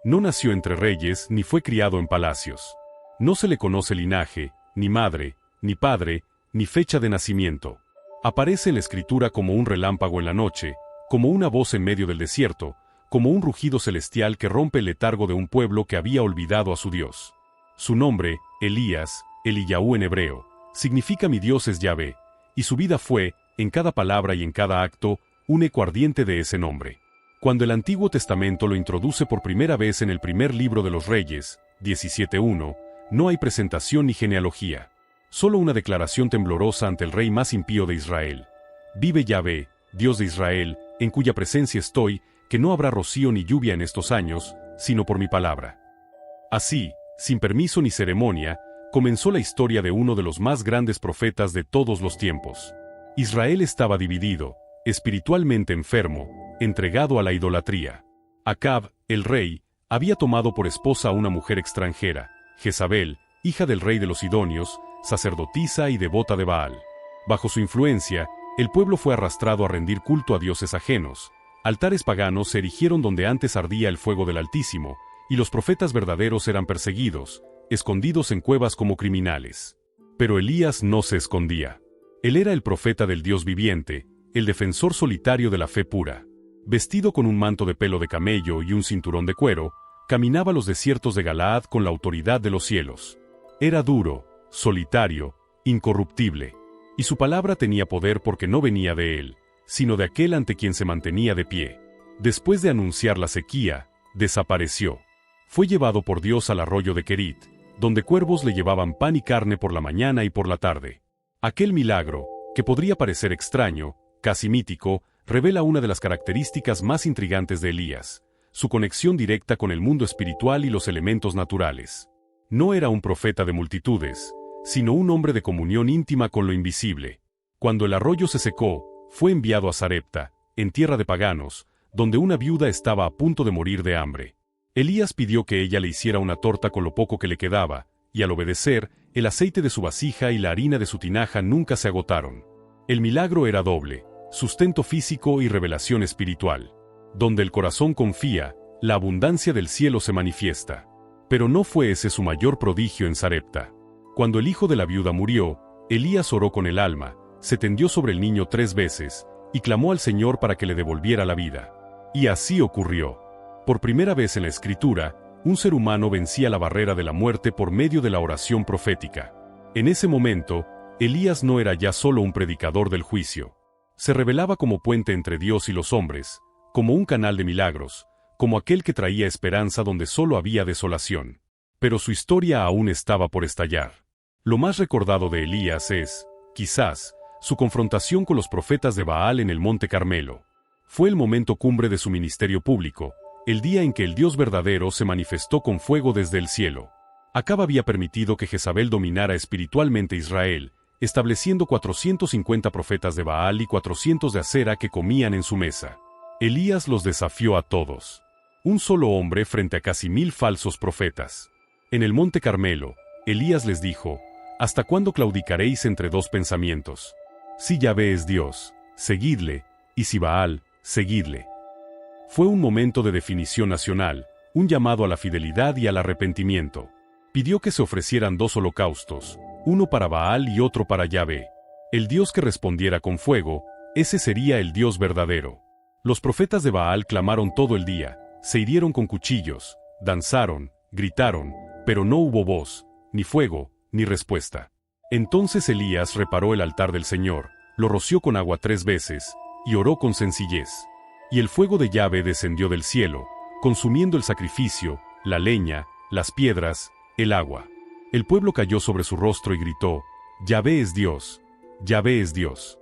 No nació entre reyes ni fue criado en palacios. No se le conoce linaje, ni madre, ni padre, ni fecha de nacimiento. Aparece en la Escritura como un relámpago en la noche, como una voz en medio del desierto, como un rugido celestial que rompe el letargo de un pueblo que había olvidado a su Dios. Su nombre, Elías, Eliyahu en hebreo, significa mi Dios es Yahvé, y su vida fue, en cada palabra y en cada acto, un eco ardiente de ese nombre. Cuando el Antiguo Testamento lo introduce por primera vez en el primer libro de los Reyes, 17:1, no hay presentación ni genealogía. Solo una declaración temblorosa ante el rey más impío de Israel. Vive Yahvé, Dios de Israel, en cuya presencia estoy, que no habrá rocío ni lluvia en estos años, sino por mi palabra. Así, sin permiso ni ceremonia, comenzó la historia de uno de los más grandes profetas de todos los tiempos. Israel estaba dividido, espiritualmente enfermo, entregado a la idolatría. Acab, el rey, había tomado por esposa a una mujer extranjera, Jezabel, hija del rey de los Sidonios, sacerdotisa y devota de Baal. Bajo su influencia, el pueblo fue arrastrado a rendir culto a dioses ajenos. Altares paganos se erigieron donde antes ardía el fuego del Altísimo, y los profetas verdaderos eran perseguidos, escondidos en cuevas como criminales. Pero Elías no se escondía. Él era el profeta del Dios viviente, el defensor solitario de la fe pura. Vestido con un manto de pelo de camello y un cinturón de cuero, caminaba los desiertos de Galaad con la autoridad de los cielos. Era duro, solitario, incorruptible, y su palabra tenía poder porque no venía de él, sino de aquel ante quien se mantenía de pie. Después de anunciar la sequía, desapareció. Fue llevado por Dios al arroyo de Querit, donde cuervos le llevaban pan y carne por la mañana y por la tarde. Aquel milagro, que podría parecer extraño, casi mítico, revela una de las características más intrigantes de Elías, su conexión directa con el mundo espiritual y los elementos naturales. No era un profeta de multitudes, sino un hombre de comunión íntima con lo invisible. Cuando el arroyo se secó, fue enviado a Sarepta, en tierra de paganos, donde una viuda estaba a punto de morir de hambre. Elías pidió que ella le hiciera una torta con lo poco que le quedaba, y al obedecer, el aceite de su vasija y la harina de su tinaja nunca se agotaron. El milagro era doble: sustento físico y revelación espiritual. Donde el corazón confía, la abundancia del cielo se manifiesta. Pero no fue ese su mayor prodigio en Sarepta. Cuando el hijo de la viuda murió, Elías oró con el alma, se tendió sobre el niño 3 veces, y clamó al Señor para que le devolviera la vida. Y así ocurrió. Por primera vez en la Escritura, un ser humano vencía la barrera de la muerte por medio de la oración profética. En ese momento, Elías no era ya solo un predicador del juicio. Se revelaba como puente entre Dios y los hombres, como un canal de milagros, como aquel que traía esperanza donde solo había desolación. Pero su historia aún estaba por estallar. Lo más recordado de Elías es, quizás, su confrontación con los profetas de Baal en el Monte Carmelo. Fue el momento cumbre de su ministerio público, el día en que el Dios verdadero se manifestó con fuego desde el cielo. Acab había permitido que Jezabel dominara espiritualmente Israel, estableciendo 450 profetas de Baal y 400 de Acera que comían en su mesa. Elías los desafió a todos. Un solo hombre frente a casi 1000 falsos profetas. En el Monte Carmelo, Elías les dijo: ¿hasta cuándo claudicaréis entre dos pensamientos? Si Yahvé es Dios, seguidle, y si Baal, seguidle. Fue un momento de definición nacional, un llamado a la fidelidad y al arrepentimiento. Pidió que se ofrecieran 2 holocaustos, uno para Baal y otro para Yahvé. El Dios que respondiera con fuego, ese sería el Dios verdadero. Los profetas de Baal clamaron todo el día, se hirieron con cuchillos, danzaron, gritaron, pero no hubo voz, ni fuego, ni respuesta. Entonces Elías reparó el altar del Señor, lo roció con agua 3 veces, y oró con sencillez. Y el fuego de Yahvé descendió del cielo, consumiendo el sacrificio, la leña, las piedras, el agua. El pueblo cayó sobre su rostro y gritó: Yahvé es Dios, Yahvé es Dios.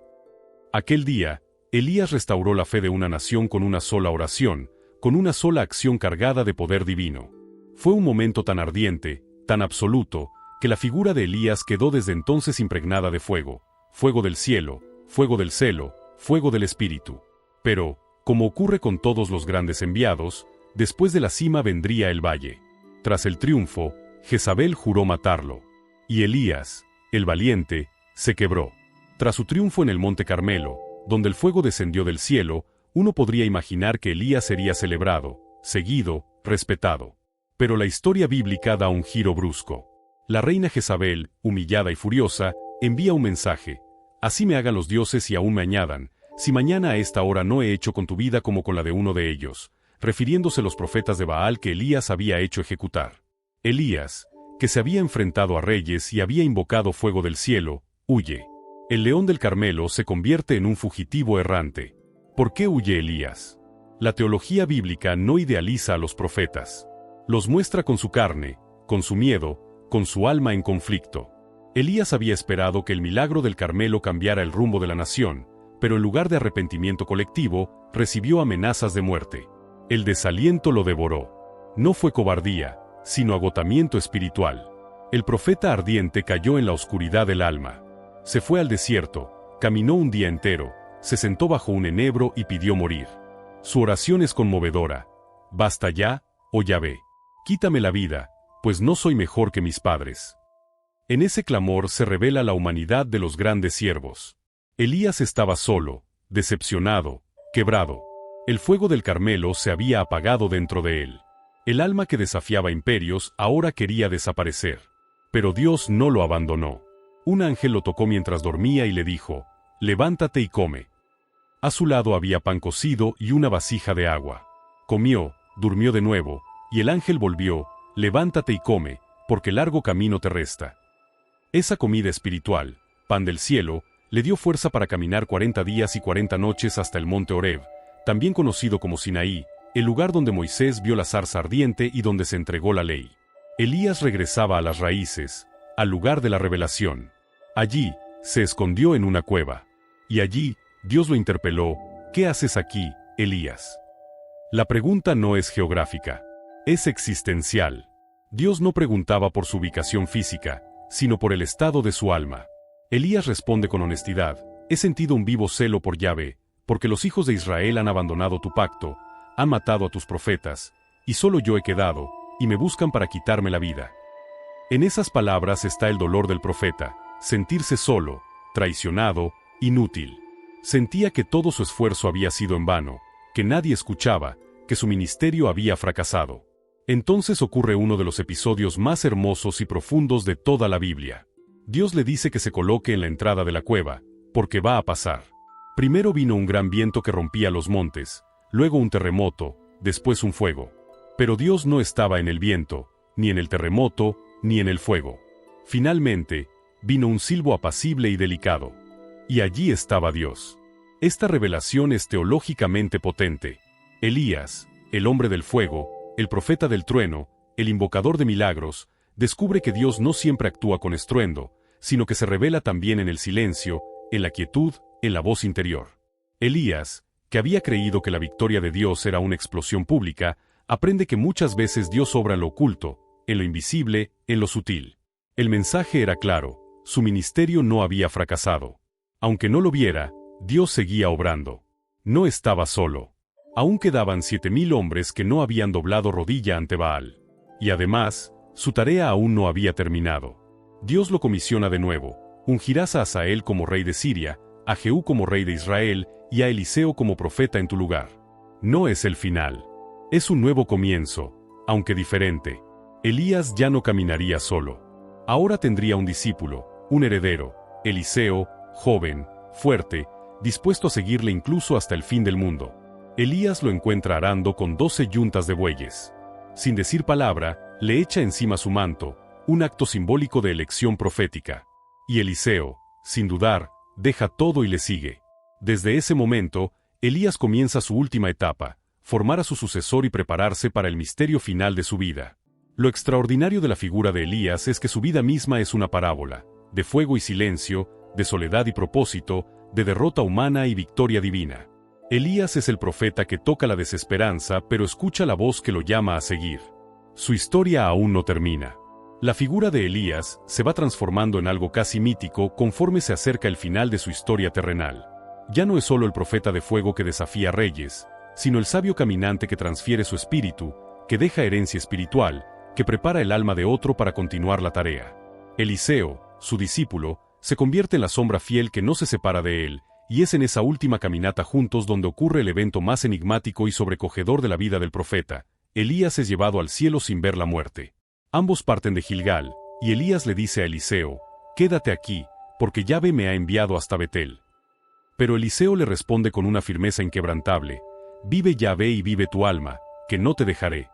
Aquel día, Elías restauró la fe de una nación con una sola oración, con una sola acción cargada de poder divino. Fue un momento tan ardiente, tan absoluto, que la figura de Elías quedó desde entonces impregnada de fuego, fuego del cielo, fuego del celo, fuego del espíritu. Pero, como ocurre con todos los grandes enviados, después de la cima vendría el valle. Tras el triunfo, Jezabel juró matarlo. Y Elías, el valiente, se quebró. Tras su triunfo en el Monte Carmelo, donde el fuego descendió del cielo, uno podría imaginar que Elías sería celebrado, seguido, respetado. Pero la historia bíblica da un giro brusco. La reina Jezabel, humillada y furiosa, envía un mensaje: así me hagan los dioses y aún me añadan, si mañana a esta hora no he hecho con tu vida como con la de uno de ellos, refiriéndose a los profetas de Baal que Elías había hecho ejecutar. Elías, que se había enfrentado a reyes y había invocado fuego del cielo, huye. El león del Carmelo se convierte en un fugitivo errante. ¿Por qué huye Elías? La teología bíblica no idealiza a los profetas. Los muestra con su carne, con su miedo, con su alma en conflicto. Elías había esperado que el milagro del Carmelo cambiara el rumbo de la nación, pero en lugar de arrepentimiento colectivo, recibió amenazas de muerte. El desaliento lo devoró. No fue cobardía, sino agotamiento espiritual. El profeta ardiente cayó en la oscuridad del alma. Se fue al desierto, caminó un día entero, se sentó bajo un enebro y pidió morir. Su oración es conmovedora: basta ya, oh Yahvé, quítame la vida, pues no soy mejor que mis padres. En ese clamor se revela la humanidad de los grandes siervos. Elías estaba solo, decepcionado, quebrado. El fuego del Carmelo se había apagado dentro de él. El alma que desafiaba imperios ahora quería desaparecer. Pero Dios no lo abandonó. Un ángel lo tocó mientras dormía y le dijo: levántate y come. A su lado había pan cocido y una vasija de agua. Comió, durmió de nuevo, y el ángel volvió: levántate y come, porque largo camino te resta. Esa comida espiritual, pan del cielo, le dio fuerza para caminar 40 días y 40 noches hasta el monte Horeb, también conocido como Sinaí, el lugar donde Moisés vio la zarza ardiente y donde se entregó la ley. Elías regresaba a las raíces, al lugar de la revelación. Allí, se escondió en una cueva. Y allí, Dios lo interpeló: ¿qué haces aquí, Elías? La pregunta no es geográfica, es existencial. Dios no preguntaba por su ubicación física, sino por el estado de su alma. Elías responde con honestidad: he sentido un vivo celo por Yahvé, porque los hijos de Israel han abandonado tu pacto, han matado a tus profetas, y solo yo he quedado, y me buscan para quitarme la vida. En esas palabras está el dolor del profeta: sentirse solo, traicionado, inútil. Sentía que todo su esfuerzo había sido en vano, que nadie escuchaba, que su ministerio había fracasado. Entonces ocurre uno de los episodios más hermosos y profundos de toda la Biblia. Dios le dice que se coloque en la entrada de la cueva, porque va a pasar. Primero vino un gran viento que rompía los montes, luego un terremoto, después un fuego. Pero Dios no estaba en el viento, ni en el terremoto, ni en el fuego. Finalmente, vino un silbo apacible y delicado. Y allí estaba Dios. Esta revelación es teológicamente potente. Elías, el hombre del fuego, el profeta del trueno, el invocador de milagros, descubre que Dios no siempre actúa con estruendo, sino que se revela también en el silencio, en la quietud, en la voz interior. Elías, que había creído que la victoria de Dios era una explosión pública, aprende que muchas veces Dios obra en lo oculto, en lo invisible, en lo sutil. El mensaje era claro: su ministerio no había fracasado. Aunque no lo viera, Dios seguía obrando. No estaba solo. Aún quedaban 7,000 hombres que no habían doblado rodilla ante Baal. Y además, su tarea aún no había terminado. Dios lo comisiona de nuevo: ungirás a Hazael como rey de Siria, a Jehú como rey de Israel, y a Eliseo como profeta en tu lugar. No es el final. Es un nuevo comienzo, aunque diferente. Elías ya no caminaría solo. Ahora tendría un discípulo, un heredero, Eliseo, joven, fuerte, dispuesto a seguirle incluso hasta el fin del mundo. Elías lo encuentra arando con 12 yuntas de bueyes. Sin decir palabra, le echa encima su manto, un acto simbólico de elección profética. Y Eliseo, sin dudar, deja todo y le sigue. Desde ese momento, Elías comienza su última etapa: formar a su sucesor y prepararse para el misterio final de su vida. Lo extraordinario de la figura de Elías es que su vida misma es una parábola, de fuego y silencio, de soledad y propósito, de derrota humana y victoria divina. Elías es el profeta que toca la desesperanza pero escucha la voz que lo llama a seguir. Su historia aún no termina. La figura de Elías se va transformando en algo casi mítico conforme se acerca el final de su historia terrenal. Ya no es solo el profeta de fuego que desafía reyes, sino el sabio caminante que transfiere su espíritu, que deja herencia espiritual, que prepara el alma de otro para continuar la tarea. Eliseo, su discípulo, se convierte en la sombra fiel que no se separa de él, y es en esa última caminata juntos donde ocurre el evento más enigmático y sobrecogedor de la vida del profeta. Elías es llevado al cielo sin ver la muerte. Ambos parten de Gilgal, y Elías le dice a Eliseo: «Quédate aquí, porque Yahvé me ha enviado hasta Betel». Pero Eliseo le responde con una firmeza inquebrantable: «Vive Yahvé y vive tu alma, que no te dejaré».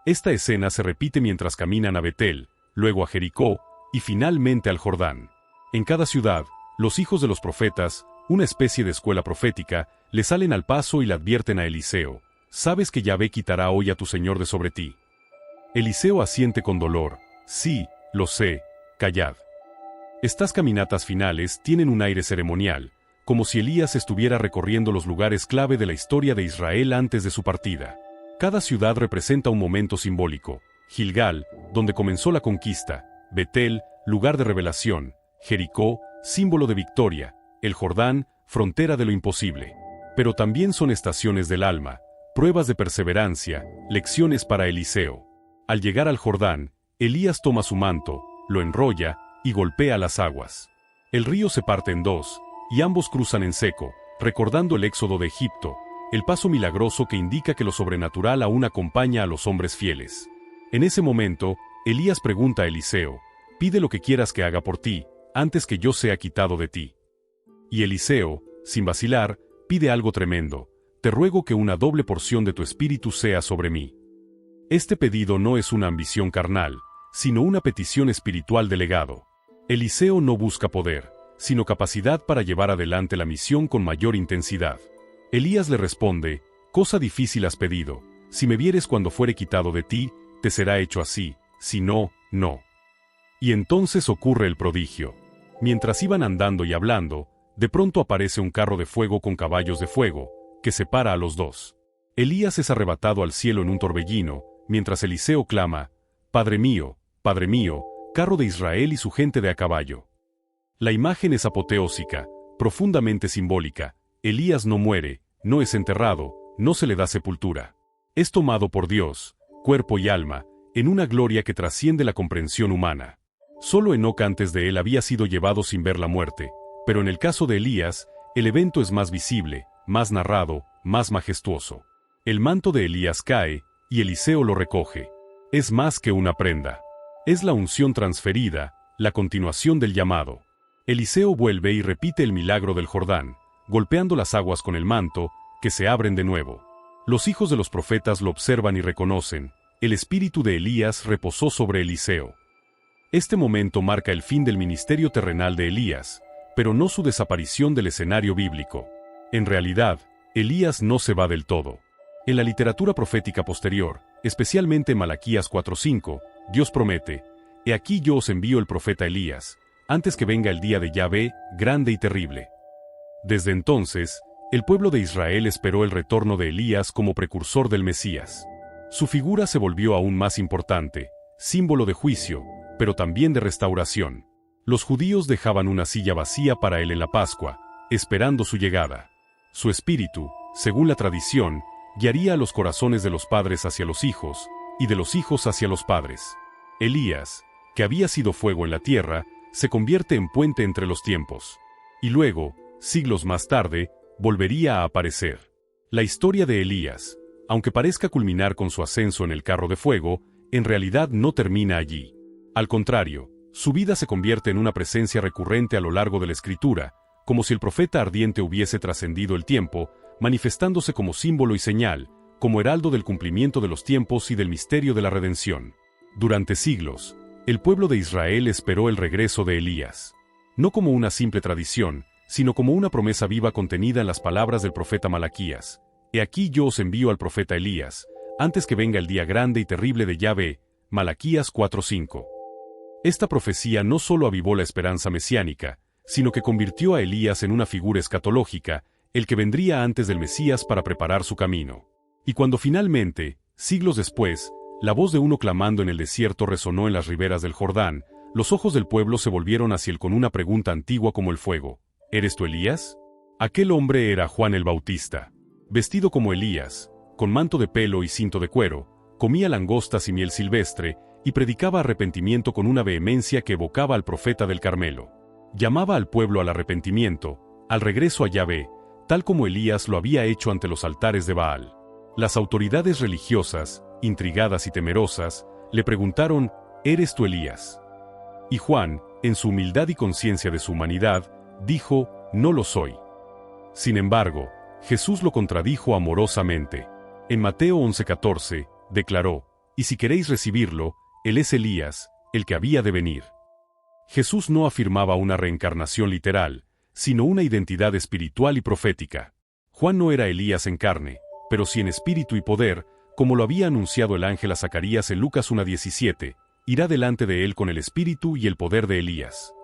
Esta escena se repite mientras caminan a Betel, luego a Jericó, y finalmente al Jordán. En cada ciudad, los hijos de los profetas, una especie de escuela profética, le salen al paso y le advierten a Eliseo: «Sabes que Yahvé quitará hoy a tu señor de sobre ti». Eliseo asiente con dolor: «Sí, lo sé, callad». Estas caminatas finales tienen un aire ceremonial, como si Elías estuviera recorriendo los lugares clave de la historia de Israel antes de su partida. Cada ciudad representa un momento simbólico: Gilgal, donde comenzó la conquista; Betel, lugar de revelación; Jericó, símbolo de victoria; el Jordán, frontera de lo imposible. Pero también son estaciones del alma, pruebas de perseverancia, lecciones para Eliseo. Al llegar al Jordán, Elías toma su manto, lo enrolla y golpea las aguas. El río se parte en dos, y ambos cruzan en seco, recordando el éxodo de Egipto, el paso milagroso que indica que lo sobrenatural aún acompaña a los hombres fieles. En ese momento, Elías pregunta a Eliseo: «Pide lo que quieras que haga por ti, antes que yo sea quitado de ti». Y Eliseo, sin vacilar, pide algo tremendo: «Te ruego que una doble porción de tu espíritu sea sobre mí». Este pedido no es una ambición carnal, sino una petición espiritual de legado. Eliseo no busca poder, sino capacidad para llevar adelante la misión con mayor intensidad. Elías le responde: «Cosa difícil has pedido, si me vieres cuando fuere quitado de ti, te será hecho así, si no, no». Y entonces ocurre el prodigio. Mientras iban andando y hablando, de pronto aparece un carro de fuego con caballos de fuego, que separa a los dos. Elías es arrebatado al cielo en un torbellino, mientras Eliseo clama: Padre mío, carro de Israel y su gente de a caballo». La imagen es apoteósica, profundamente simbólica. Elías no muere, no es enterrado, no se le da sepultura. Es tomado por Dios, cuerpo y alma, en una gloria que trasciende la comprensión humana. Solo Enoc antes de él había sido llevado sin ver la muerte, pero en el caso de Elías, el evento es más visible, más narrado, más majestuoso. El manto de Elías cae, y Eliseo lo recoge. Es más que una prenda. Es la unción transferida, la continuación del llamado. Eliseo vuelve y repite el milagro del Jordán, golpeando las aguas con el manto, que se abren de nuevo. Los hijos de los profetas lo observan y reconocen: el espíritu de Elías reposó sobre Eliseo. Este momento marca el fin del ministerio terrenal de Elías, pero no su desaparición del escenario bíblico. En realidad, Elías no se va del todo. En la literatura profética posterior, especialmente en Malaquías 4:5, Dios promete: «He aquí yo os envío el profeta Elías, antes que venga el día de Yahvé, grande y terrible». Desde entonces, el pueblo de Israel esperó el retorno de Elías como precursor del Mesías. Su figura se volvió aún más importante, símbolo de juicio, pero también de restauración. Los judíos dejaban una silla vacía para él en la Pascua, esperando su llegada. Su espíritu, según la tradición, guiaría a los corazones de los padres hacia los hijos, y de los hijos hacia los padres. Elías, que había sido fuego en la tierra, se convierte en puente entre los tiempos. Y luego, siglos más tarde, volvería a aparecer. La historia de Elías, aunque parezca culminar con su ascenso en el carro de fuego, en realidad no termina allí. Al contrario, su vida se convierte en una presencia recurrente a lo largo de la Escritura, como si el profeta ardiente hubiese trascendido el tiempo, manifestándose como símbolo y señal, como heraldo del cumplimiento de los tiempos y del misterio de la redención. Durante siglos, el pueblo de Israel esperó el regreso de Elías. No como una simple tradición, sino como una promesa viva contenida en las palabras del profeta Malaquías: «He aquí yo os envío al profeta Elías, antes que venga el día grande y terrible de Yahvé». Malaquías 4:5. Esta profecía no solo avivó la esperanza mesiánica, sino que convirtió a Elías en una figura escatológica, el que vendría antes del Mesías para preparar su camino. Y cuando finalmente, siglos después, la voz de uno clamando en el desierto resonó en las riberas del Jordán, los ojos del pueblo se volvieron hacia él con una pregunta antigua como el fuego: ¿Eres tú Elías? Aquel hombre era Juan el Bautista. Vestido como Elías, con manto de pelo y cinto de cuero, comía langostas y miel silvestre, y predicaba arrepentimiento con una vehemencia que evocaba al profeta del Carmelo. Llamaba al pueblo al arrepentimiento, al regreso a Yahvé, tal como Elías lo había hecho ante los altares de Baal. Las autoridades religiosas, intrigadas y temerosas, le preguntaron: ¿Eres tú Elías? Y Juan, en su humildad y conciencia de su humanidad, dijo: No lo soy. Sin embargo, Jesús lo contradijo amorosamente. En Mateo 11:14, declaró: Y si queréis recibirlo, él es Elías, el que había de venir. Jesús no afirmaba una reencarnación literal, sino una identidad espiritual y profética. Juan no era Elías en carne, pero sí en espíritu y poder, como lo había anunciado el ángel a Zacarías en Lucas 1:17, irá delante de él con el espíritu y el poder de Elías.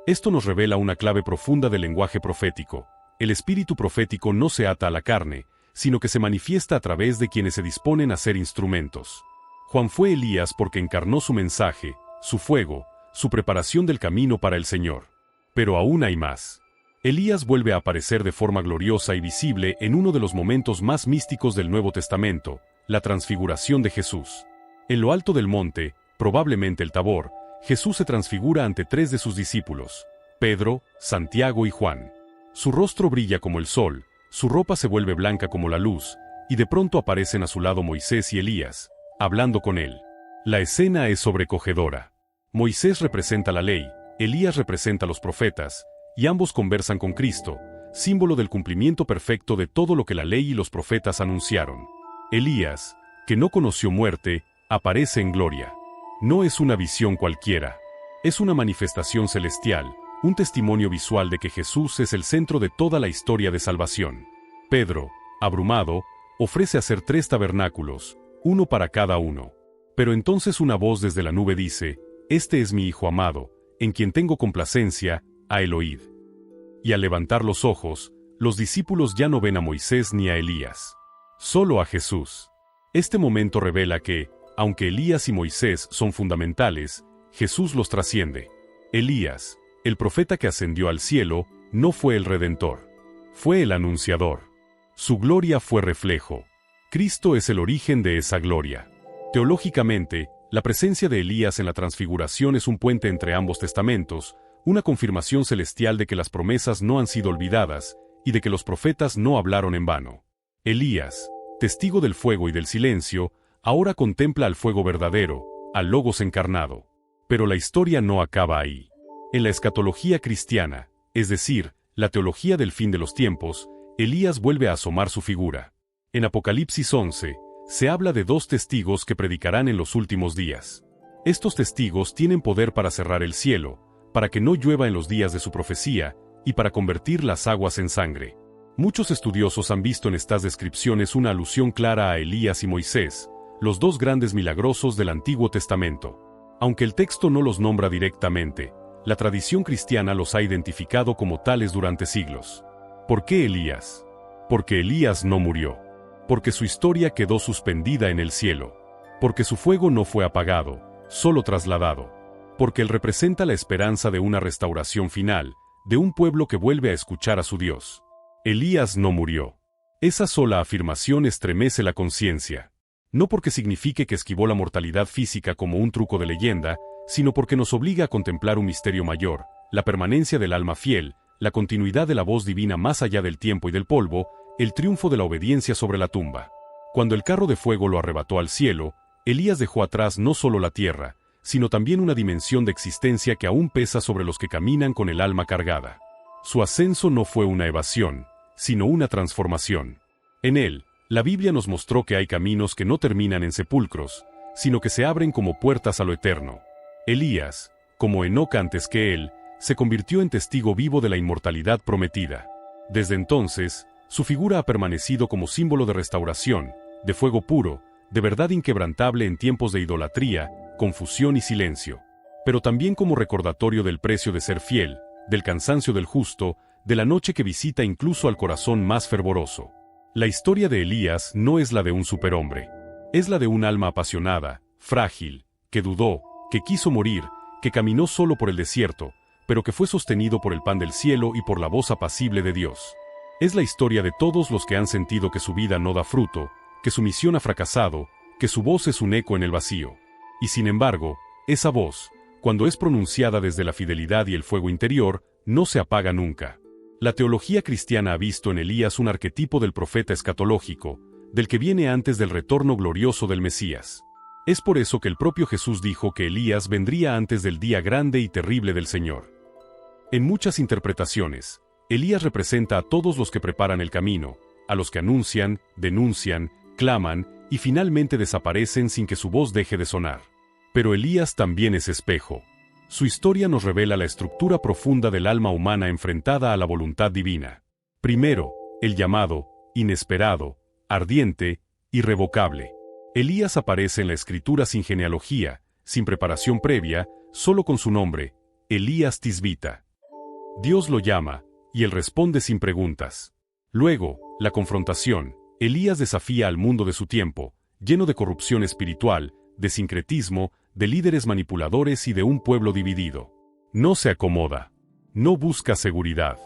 Esto nos revela una clave profunda del lenguaje profético. El espíritu profético no se ata a la carne, sino que se manifiesta a través de quienes se disponen a ser instrumentos. Juan fue Elías porque encarnó su mensaje, su fuego, su preparación del camino para el Señor. Pero aún hay más. Elías vuelve a aparecer de forma gloriosa y visible en uno de los momentos más místicos del Nuevo Testamento, la transfiguración de Jesús. En lo alto del monte, probablemente el Tabor, Jesús se transfigura ante 3 de sus discípulos, Pedro, Santiago y Juan. Su rostro brilla como el sol, su ropa se vuelve blanca como la luz, y de pronto aparecen a su lado Moisés y Elías, hablando con él. La escena es sobrecogedora. Moisés representa la ley, Elías representa a los profetas, y ambos conversan con Cristo, símbolo del cumplimiento perfecto de todo lo que la ley y los profetas anunciaron. Elías, que no conoció muerte, aparece en gloria. No es una visión cualquiera. Es una manifestación celestial, un testimonio visual de que Jesús es el centro de toda la historia de salvación. Pedro, abrumado, ofrece hacer 3 tabernáculos, uno para cada uno. Pero entonces una voz desde la nube dice: Este es mi Hijo amado, en quien tengo complacencia, a él oíd. Y al levantar los ojos, los discípulos ya no ven a Moisés ni a Elías, solo a Jesús. Este momento revela que, aunque Elías y Moisés son fundamentales, Jesús los trasciende. Elías, el profeta que ascendió al cielo, no fue el Redentor. Fue el anunciador. Su gloria fue reflejo. Cristo es el origen de esa gloria. Teológicamente, la presencia de Elías en la transfiguración es un puente entre ambos testamentos, una confirmación celestial de que las promesas no han sido olvidadas, y de que los profetas no hablaron en vano. Elías, testigo del fuego y del silencio, ahora contempla al fuego verdadero, al Logos encarnado. Pero la historia no acaba ahí. En la escatología cristiana, es decir, la teología del fin de los tiempos, Elías vuelve a asomar su figura. En Apocalipsis 11, se habla de 2 testigos que predicarán en los últimos días. Estos testigos tienen poder para cerrar el cielo, para que no llueva en los días de su profecía, y para convertir las aguas en sangre. Muchos estudiosos han visto en estas descripciones una alusión clara a Elías y Moisés, los 2 grandes milagrosos del Antiguo Testamento. Aunque el texto no los nombra directamente, la tradición cristiana los ha identificado como tales durante siglos. ¿Por qué Elías? Porque Elías no murió. Porque su historia quedó suspendida en el cielo. Porque su fuego no fue apagado, solo trasladado. Porque él representa la esperanza de una restauración final, de un pueblo que vuelve a escuchar a su Dios. Elías no murió. Esa sola afirmación estremece la conciencia. No porque signifique que esquivó la mortalidad física como un truco de leyenda, sino porque nos obliga a contemplar un misterio mayor, la permanencia del alma fiel, la continuidad de la voz divina más allá del tiempo y del polvo, el triunfo de la obediencia sobre la tumba. Cuando el carro de fuego lo arrebató al cielo, Elías dejó atrás no solo la tierra, sino también una dimensión de existencia que aún pesa sobre los que caminan con el alma cargada. Su ascenso no fue una evasión, sino una transformación. En él, la Biblia nos mostró que hay caminos que no terminan en sepulcros, sino que se abren como puertas a lo eterno. Elías, como Enoc antes que él, se convirtió en testigo vivo de la inmortalidad prometida. Desde entonces, su figura ha permanecido como símbolo de restauración, de fuego puro, de verdad inquebrantable en tiempos de idolatría, confusión y silencio, pero también como recordatorio del precio de ser fiel, del cansancio del justo, de la noche que visita incluso al corazón más fervoroso. La historia de Elías no es la de un superhombre, es la de un alma apasionada, frágil, que dudó, que quiso morir, que caminó solo por el desierto, pero que fue sostenido por el pan del cielo y por la voz apacible de Dios. Es la historia de todos los que han sentido que su vida no da fruto, que su misión ha fracasado, que su voz es un eco en el vacío. Y sin embargo, esa voz, cuando es pronunciada desde la fidelidad y el fuego interior, no se apaga nunca. La teología cristiana ha visto en Elías un arquetipo del profeta escatológico, del que viene antes del retorno glorioso del Mesías. Es por eso que el propio Jesús dijo que Elías vendría antes del día grande y terrible del Señor. En muchas interpretaciones, Elías representa a todos los que preparan el camino, a los que anuncian, denuncian, claman y finalmente desaparecen sin que su voz deje de sonar. Pero Elías también es espejo. Su historia nos revela la estructura profunda del alma humana enfrentada a la voluntad divina. Primero, el llamado, inesperado, ardiente, irrevocable. Elías aparece en la Escritura sin genealogía, sin preparación previa, solo con su nombre, Elías Tisbita. Dios lo llama, y él responde sin preguntas. Luego, la confrontación. Elías desafía al mundo de su tiempo, lleno de corrupción espiritual, de sincretismo, de líderes manipuladores y de un pueblo dividido. No se acomoda. No busca seguridad.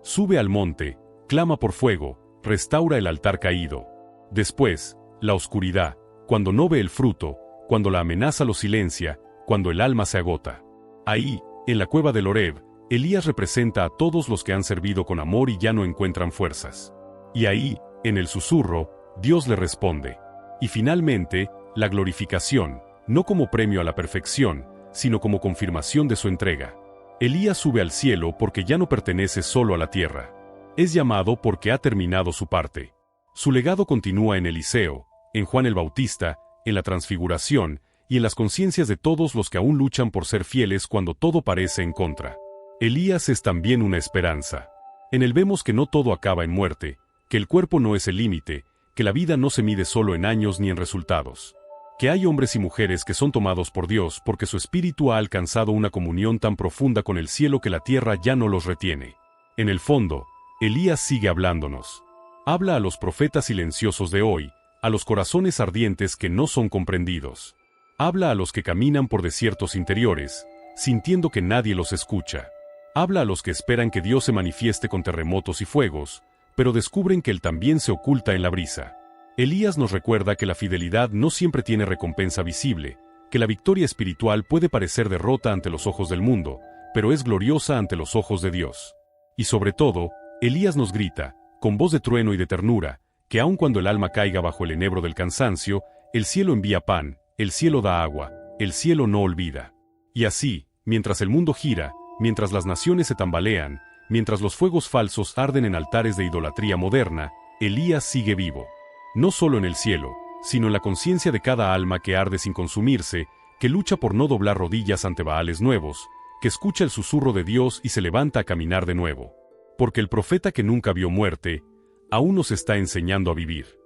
Sube al monte, clama por fuego, restaura el altar caído. Después, la oscuridad, cuando no ve el fruto, cuando la amenaza lo silencia, cuando el alma se agota. Ahí, en la cueva del Horeb, Elías representa a todos los que han servido con amor y ya no encuentran fuerzas. Y ahí, en el susurro, Dios le responde. Y finalmente, la glorificación, no como premio a la perfección, sino como confirmación de su entrega. Elías sube al cielo porque ya no pertenece solo a la tierra. Es llamado porque ha terminado su parte. Su legado continúa en Eliseo, en Juan el Bautista, en la Transfiguración y en las conciencias de todos los que aún luchan por ser fieles cuando todo parece en contra. Elías es también una esperanza. En él vemos que no todo acaba en muerte, que el cuerpo no es el límite, que la vida no se mide solo en años ni en resultados. Que hay hombres y mujeres que son tomados por Dios porque su espíritu ha alcanzado una comunión tan profunda con el cielo que la tierra ya no los retiene. En el fondo, Elías sigue hablándonos. Habla a los profetas silenciosos de hoy, a los corazones ardientes que no son comprendidos. Habla a los que caminan por desiertos interiores, sintiendo que nadie los escucha. Habla a los que esperan que Dios se manifieste con terremotos y fuegos, pero descubren que Él también se oculta en la brisa. Elías nos recuerda que la fidelidad no siempre tiene recompensa visible, que la victoria espiritual puede parecer derrota ante los ojos del mundo, pero es gloriosa ante los ojos de Dios. Y sobre todo, Elías nos grita, con voz de trueno y de ternura, que aun cuando el alma caiga bajo el enebro del cansancio, el cielo envía pan, el cielo da agua, el cielo no olvida. Y así, mientras el mundo gira, mientras las naciones se tambalean, mientras los fuegos falsos arden en altares de idolatría moderna, Elías sigue vivo. No solo en el cielo, sino en la conciencia de cada alma que arde sin consumirse, que lucha por no doblar rodillas ante Baales nuevos, que escucha el susurro de Dios y se levanta a caminar de nuevo. Porque el profeta que nunca vio muerte, aún nos está enseñando a vivir.